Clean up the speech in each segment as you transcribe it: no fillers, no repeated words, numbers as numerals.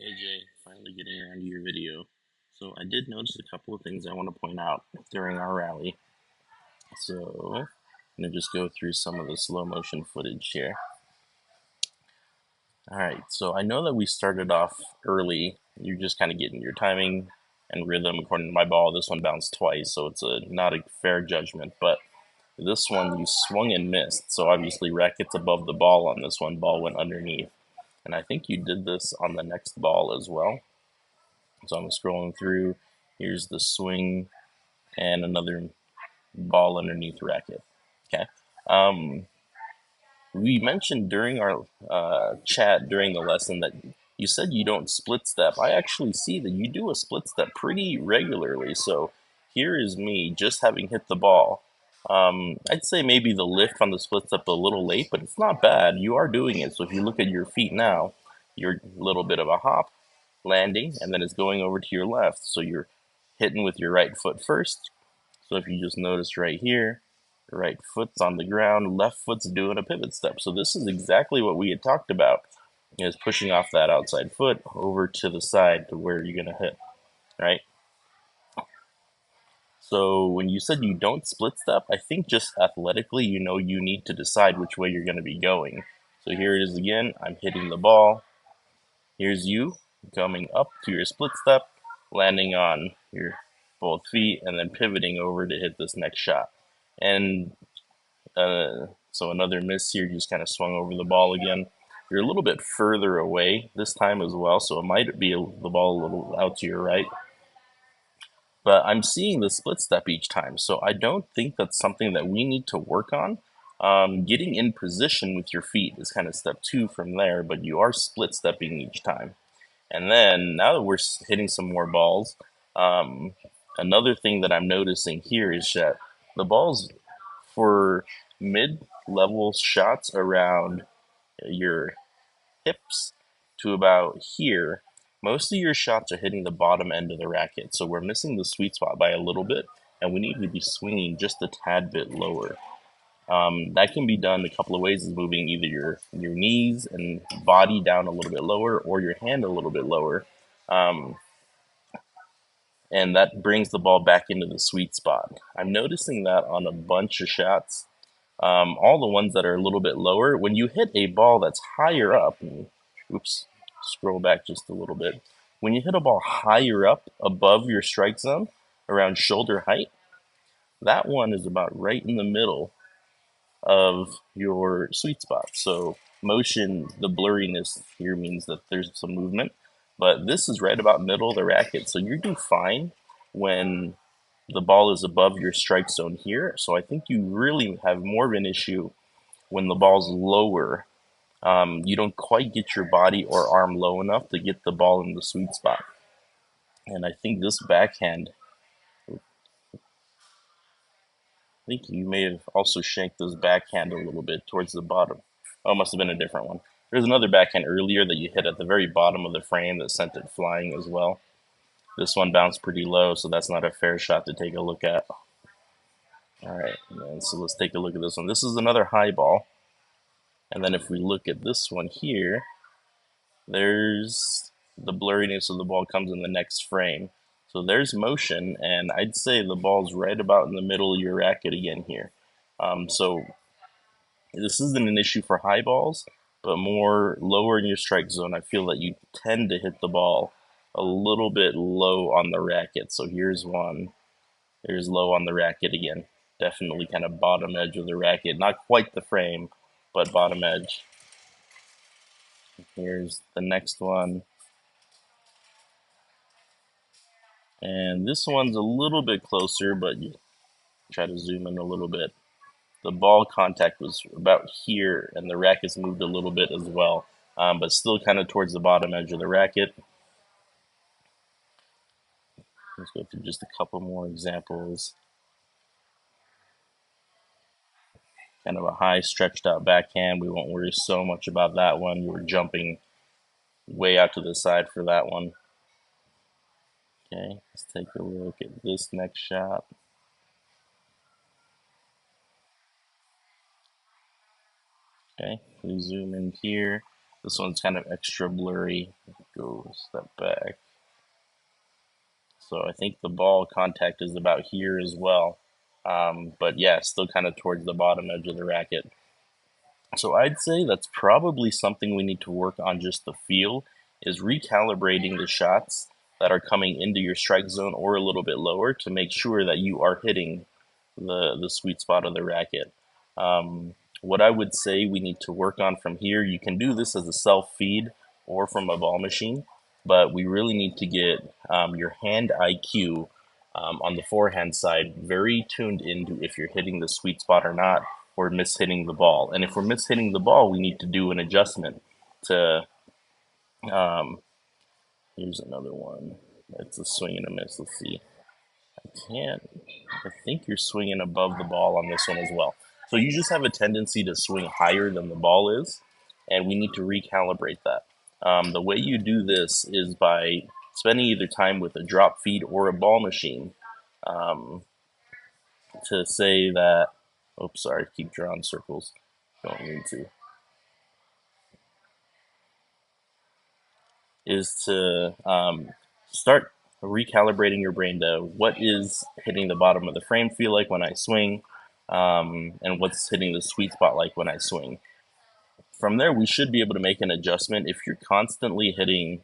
Hey Jay, finally getting around to your video. So I did notice a couple of things I want to point out during our rally. So I'm gonna just go through some of the slow motion footage here. Alright, so I know that we started off early. You're just kind of getting your timing and rhythm according to my ball. This one bounced twice, so it's not a fair judgment, but this one you swung and missed. So obviously racket's above the ball on this one, ball went underneath. And I think you did this on the next ball as well. So I'm scrolling through. Here's the swing and another ball underneath racket. Okay. Um, we mentioned during our chat during the lesson that you said you don't split step. I actually see that you do a split step pretty regularly. So here is me just having hit the ball. I'd say maybe the lift on the split step a little late, but it's not bad. You are doing it. So if you look at your feet now, you're a little bit of a hop, landing, and then it's going over to your left. So you're hitting with your right foot first. So if you just notice right here, right foot's on the ground, left foot's doing a pivot step. So this is exactly what we had talked about, is pushing off that outside foot over to the side to where you're going to hit, right? So when you said you don't split step, I think just athletically, you know you need to decide which way you're going to be going. So here it is again. I'm hitting the ball. Here's you coming up to your split step, landing on your both feet, and then pivoting over to hit this next shot. And so another miss here, just kind of swung over the ball again. You're a little bit further away this time as well, so it might be the ball a little out to your right. But I'm seeing the split step each time, so I don't think that's something that we need to work on. Getting in position with your feet is kind of step two from there, but you are split stepping each time. And then now that we're hitting some more balls, um, another thing that I'm noticing here is that the balls for mid-level shots around your hips to about here, most of your shots are hitting the bottom end of the racket. So we're missing the sweet spot by a little bit, and we need to be swinging just a tad bit lower. That can be done a couple of ways: is moving either your knees and body down a little bit lower, or your hand a little bit lower, um, and that brings the ball back into the sweet spot. I'm noticing that on a bunch of shots. All the ones that are a little bit lower, when you hit a ball that's higher up, oops, scroll back just a little bit. When you hit a ball higher up above your strike zone, around shoulder height, that one is about right in the middle of your sweet spot. So motion, the blurriness here means that there's some movement, but this is right about middle of the racket. So you do fine when the ball is above your strike zone here. So I think you really have more of an issue when the ball's lower. You don't quite get your body or arm low enough to get the ball in the sweet spot. And I think this backhand, I think you may have also shanked this backhand a little bit towards the bottom. Oh, it must have been a different one. There's another backhand earlier that you hit at the very bottom of the frame that sent it flying as well. This one bounced pretty low, so that's not a fair shot to take a look at. All right, so let's take a look at this one. This is another high ball. And then if we look at this one here, there's the blurriness of the ball comes in the next frame. So there's motion, and I'd say the ball's right about in the middle of your racket again here. So this isn't an issue for high balls, but more lower in your strike zone. I feel that you tend to hit the ball a little bit low on the racket. So here's one. There's low on the racket again. Definitely kind of bottom edge of the racket. Not quite the frame, but bottom edge. Here's the next one. And this one's a little bit closer, but you try to zoom in a little bit. The ball contact was about here, and the racket's moved a little bit as well, but still kind of towards the bottom edge of the racket. Let's go through just a couple more examples. Kind of a high stretched out backhand. We won't worry so much about that one. You were jumping way out to the side for that one. Okay, let's take a look at this next shot. Okay, we zoom in here. This one's kind of extra blurry. go step back. So I think the ball contact is about here as well. But yeah, still kind of towards the bottom edge of the racket. So I'd say that's probably something we need to work on just the feel is recalibrating the shots that are coming into your strike zone or a little bit lower to make sure that you are hitting the sweet spot of the racket. What I would say we need to work on from here, you can do this as a self feed or from a ball machine, but we really need to get your hand IQ on the forehand side very tuned into if you're hitting the sweet spot or not, or mishitting the ball. And if we're mishitting the ball, we need to do an adjustment to. Um, Here's another one. It's a swing and a miss. Let's see. I can't. I think you're swinging above the ball on this one as well. So you just have a tendency to swing higher than the ball is, and we need to recalibrate that. The way you do this is by spending either time with a drop feed or a ball machine um, to say that. Oops, sorry, keep drawing circles. Don't need to. Is to start recalibrating your brain to what is hitting the bottom of the frame feel like when I swing, and what's hitting the sweet spot like when I swing. From there, we should be able to make an adjustment if you're constantly hitting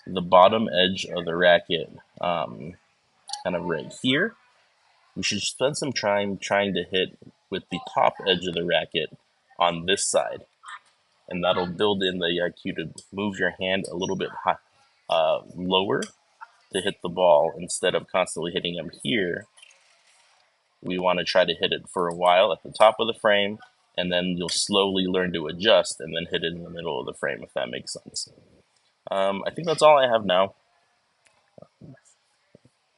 the bottom edge of the racket, kind of right here. We should spend some time trying to hit with the top edge of the racket on this side, and that'll build in the IQ to move your hand a little bit lower to hit the ball instead of constantly hitting them here. We want to try to hit it for a while at the top of the frame, and then you'll slowly learn to adjust and then hit it in the middle of the frame, if that makes sense. I think that's all I have now.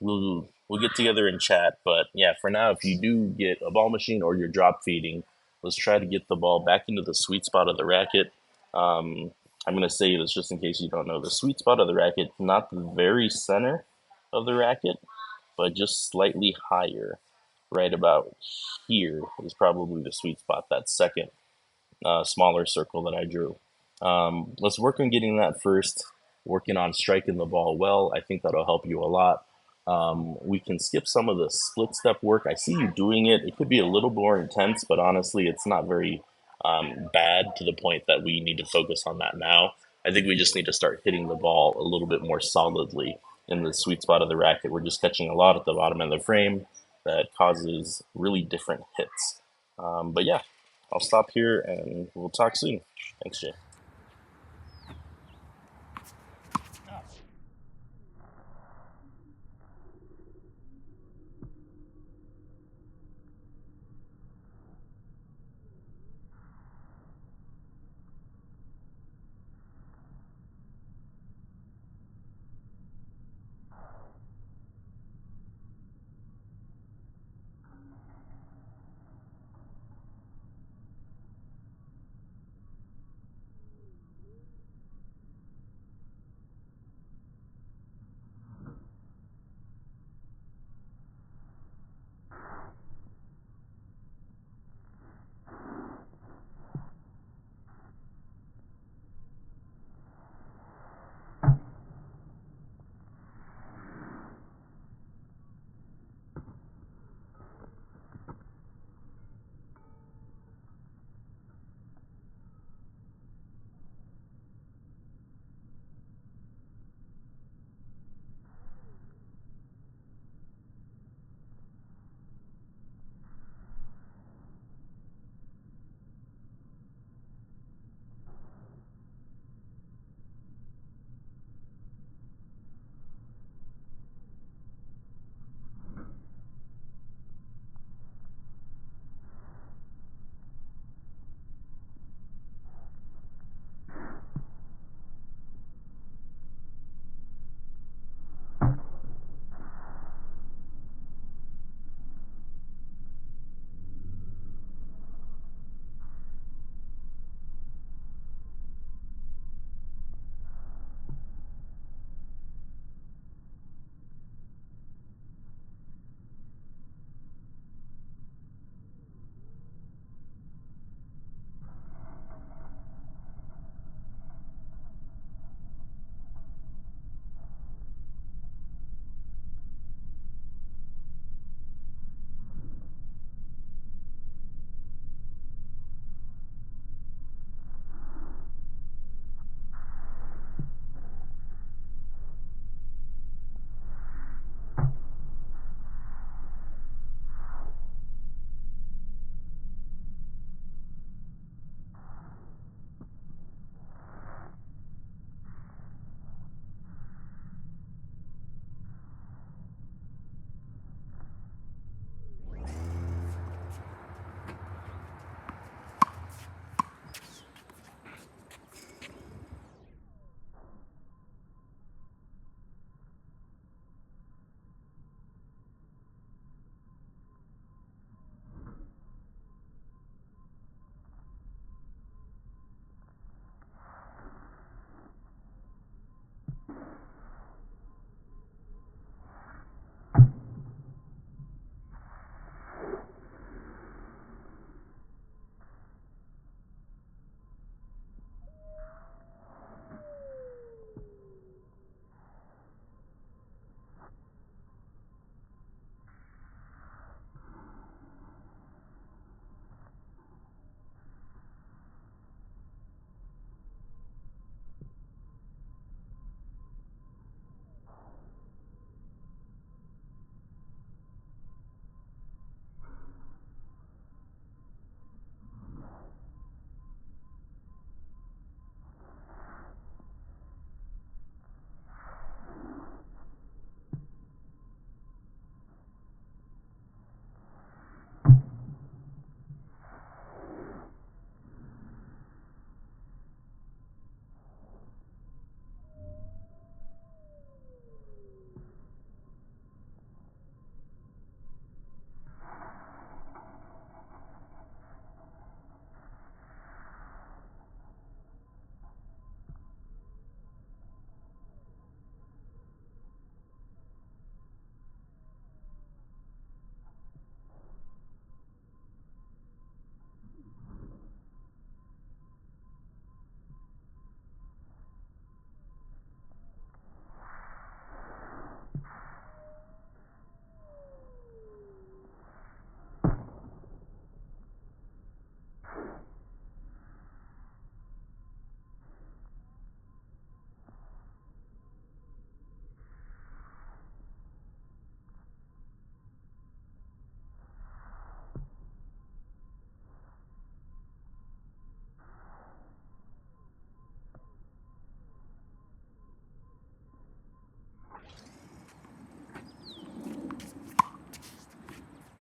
We'll get together and chat, but yeah, for now, if you do get a ball machine or you're drop feeding, let's try to get the ball back into the sweet spot of the racket. I'm going to say this just in case you don't know. The sweet spot of the racket, not the very center of the racket, but just slightly higher, right about here is probably the sweet spot, that second smaller circle that I drew. Let's work on getting that first, working on striking the ball well. I think that'll help you a lot. We can skip some of the split step work. I see you doing it. It could be a little more intense, but honestly, it's not very bad to the point that we need to focus on that now. I think we just need to start hitting the ball a little bit more solidly in the sweet spot of the racket. We're just catching a lot at the bottom of the frame that causes really different hits. But yeah, I'll stop here and we'll talk soon. Thanks, Jay.